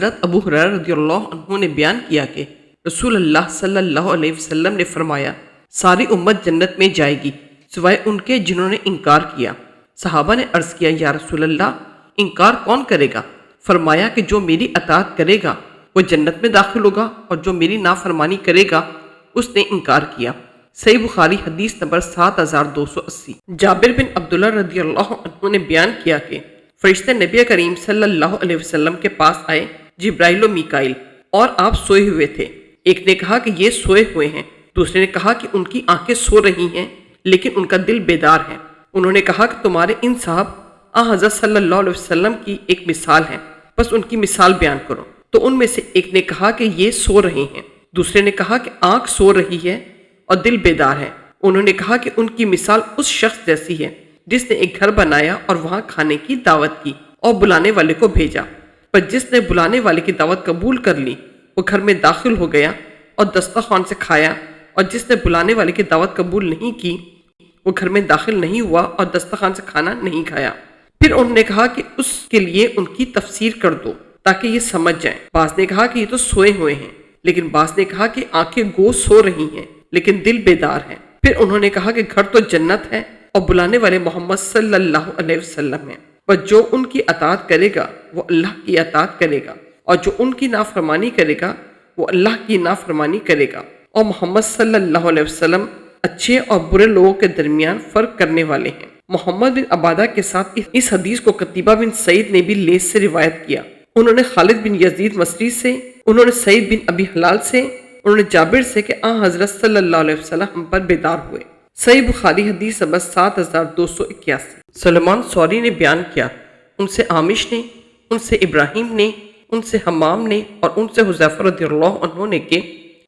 حضرت ابو ہریرہ رضی اللہ عنہ نے بیان کیا کہ رسول اللہ صلی اللہ علیہ وسلم نے فرمایا ساری امت جنت میں جائے گی سوائے ان کے جنہوں نے انکار کیا۔ صحابہ نے عرض کیا یا رسول اللہ انکار کون کرے گا؟ فرمایا کہ جو میری اطاعت کرے گا وہ جنت میں داخل ہوگا اور جو میری نافرمانی کرے گا اس نے انکار کیا۔ صحیح بخاری حدیث نمبر 7280۔ جابر بن عبداللہ رضی اللہ عنہ نے بیان کیا کہ فرشتے نبی کریم صلی اللہ علیہ وسلم کے پاس آئے، جبرائیل و میکائیل، اور آپ سوئے ہوئے تھے۔ ایک نے کہا کہ یہ سوئے ہوئے ہیں، دوسرے نے کہا کہ ان کی آنکھیں سو رہی ہیں لیکن ان کا دل بیدار ہے۔ انہوں نے کہا کہ تمہارے ان صاحب حضرت صلی اللہ علیہ وسلم کی ایک مثال ہے، بس ان کی مثال بیان کرو۔ تو ان میں سے ایک نے کہا کہ یہ سو رہے ہیں، دوسرے نے کہا کہ آنکھ سو رہی ہے اور دل بیدار ہے۔ انہوں نے کہا کہ ان کی مثال اس شخص جیسی ہے جس نے ایک گھر بنایا اور وہاں کھانے کی دعوت کی اور بلانے والے کو بھیجا، پر جس نے بلانے والے کی دعوت قبول کر لی وہ گھر میں داخل ہو گیا اور دسترخوان سے کھایا، اور جس نے بلانے والے کی دعوت قبول نہیں کی وہ گھر میں داخل نہیں ہوا اور دسترخوان سے کھانا نہیں کھایا۔ پھر انہوں نے کہا کہ اس کے لیے ان کی تفسیر کر دو تاکہ یہ سمجھ جائیں۔ بعض نے کہا کہ یہ تو سوئے ہوئے ہیں، لیکن بعض نے کہا کہ آنکھیں گو سو رہی ہیں لیکن دل بیدار ہے۔ پھر انہوں نے کہا کہ گھر تو جنت ہے اور بلانے والے محمد صلی اللہ علیہ وسلم ہیں، پر جو ان کی اطاعت کرے گا وہ اللہ کی اطاعت کرے گا، اور جو ان کی نافرمانی کرے گا وہ اللہ کی نافرمانی کرے گا، اور محمد صلی اللہ علیہ وسلم اچھے اور برے لوگوں کے درمیان فرق کرنے والے ہیں۔ محمد بن عبادہ کے ساتھ اس حدیث کو قتیبہ بن سعید نے بھی لیث سے روایت کیا۔ انہوں نے خالد بن یزید مصری سے، انہوں نے سعید بن ابی حلال سے، انہوں نے جابر سے کہ حضرت صلی اللہ علیہ وسلم ہم پر بیدار ہوئے۔ صحیح بخاری حدیث نمبر 7281۔ سلمان سوری نے بیان کیا، ان سے عامش نے، ان سے ابراہیم نے، ان سے حمام نے اور ان سے حذیفہ رضی اللہ عنہ نے کہ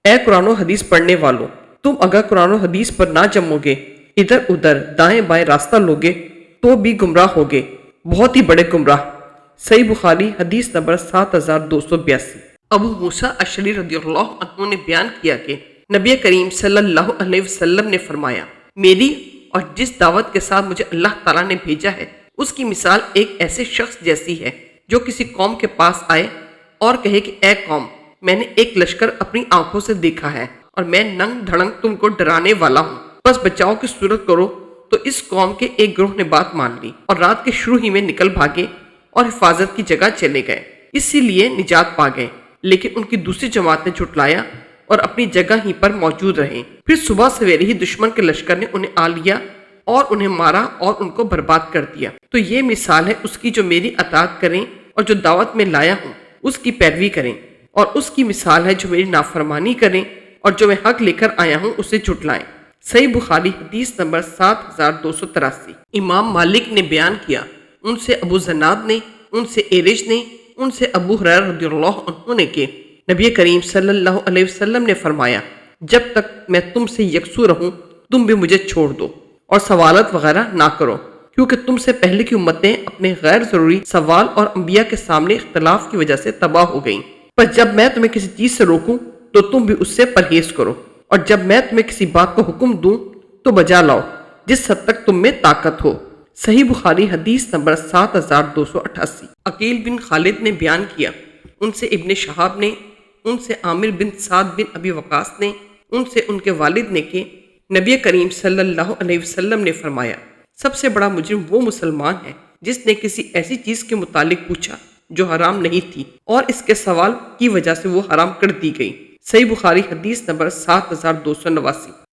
اے قرآن و حدیث پڑھنے والوں، تم اگر قرآن و حدیث پر نہ جمو گے، ادھر ادھر دائیں بائیں راستہ لوگے تو بھی گمراہ ہوگے، بہت ہی بڑے گمراہ۔ صحیح بخاری حدیث نمبر 7282۔ ابو موسیٰ اشعری رضی اللہ عنہ نے بیان کیا کہ نبی کریم صلی اللہ علیہ وسلم نے فرمایا میری اور جس دعوت کے ساتھ مجھے اللہ تعالیٰ نے بھیجا ہے اس کی مثال ایک ایسے شخص جیسی ہے جو کسی قوم کے پاس آئے اور کہے کہ اے قوم، میں نے ایک لشکر اپنی آنکھوں سے دیکھا ہے اور میں ننگ دھڑنگ تم کو ڈرانے والا ہوں، بس بچاؤ کی صورت کرو۔ تو اس قوم کے ایک گروہ نے بات مان لی اور رات کے شروع ہی میں نکل بھاگے اور حفاظت کی جگہ چلے گئے، اسی لیے نجات پا گئے، لیکن ان کی دوسری جماعت نے جھٹلایا اور اپنی جگہ ہی پر موجود رہے۔ پھر صبح سویرے ہی دشمن کے لشکر نے انہیں آ لیا اور انہیں مارا اور ان کو برباد کر دیا۔ تو یہ مثال ہے اس کی جو میری اطاعت کریں اور جو دعوت میں لایا ہوں اس کی پیروی کریں، اور اس کی مثال ہے جو میری نافرمانی کریں اور جو میں حق لے کر آیا ہوں اسے جھٹلائیں۔ صحیح بخاری حدیث نمبر 7283۔ امام مالک نے بیان کیا، ان سے ابو زناد نے، ان سے ایرج نے، ان سے ابو ہریرہ رضی اللہ عنہ نے کہ نبی کریم صلی اللہ علیہ وسلم نے فرمایا جب تک میں تم سے یکسو رہوں تم بھی مجھے چھوڑ دو اور سوالات وغیرہ نہ کرو، کیونکہ تم سے پہلے کی امتیں اپنے غیر ضروری سوال اور انبیاء کے سامنے اختلاف کی وجہ سے تباہ ہو گئیں۔ پر جب میں تمہیں کسی چیز سے روکوں تو تم بھی اس سے پرہیز کرو، اور جب میں تمہیں کسی بات کو حکم دوں تو بجا لاؤ جس حد تک تم میں طاقت ہو۔ صحیح بخاری حدیث نمبر 7288۔ عقیل بن خالد نے بیان کیا، ان سے ابن شہاب نے، ان سے عامر بن سعد بن ابی وقاص نے، ان سے ان کے والد نے کہ نبی کریم صلی اللہ علیہ وسلم نے فرمایا سب سے بڑا مجرم وہ مسلمان ہے جس نے کسی ایسی چیز کے متعلق پوچھا جو حرام نہیں تھی اور اس کے سوال کی وجہ سے وہ حرام کر دی گئی۔ صحیح بخاری حدیث نمبر 7289۔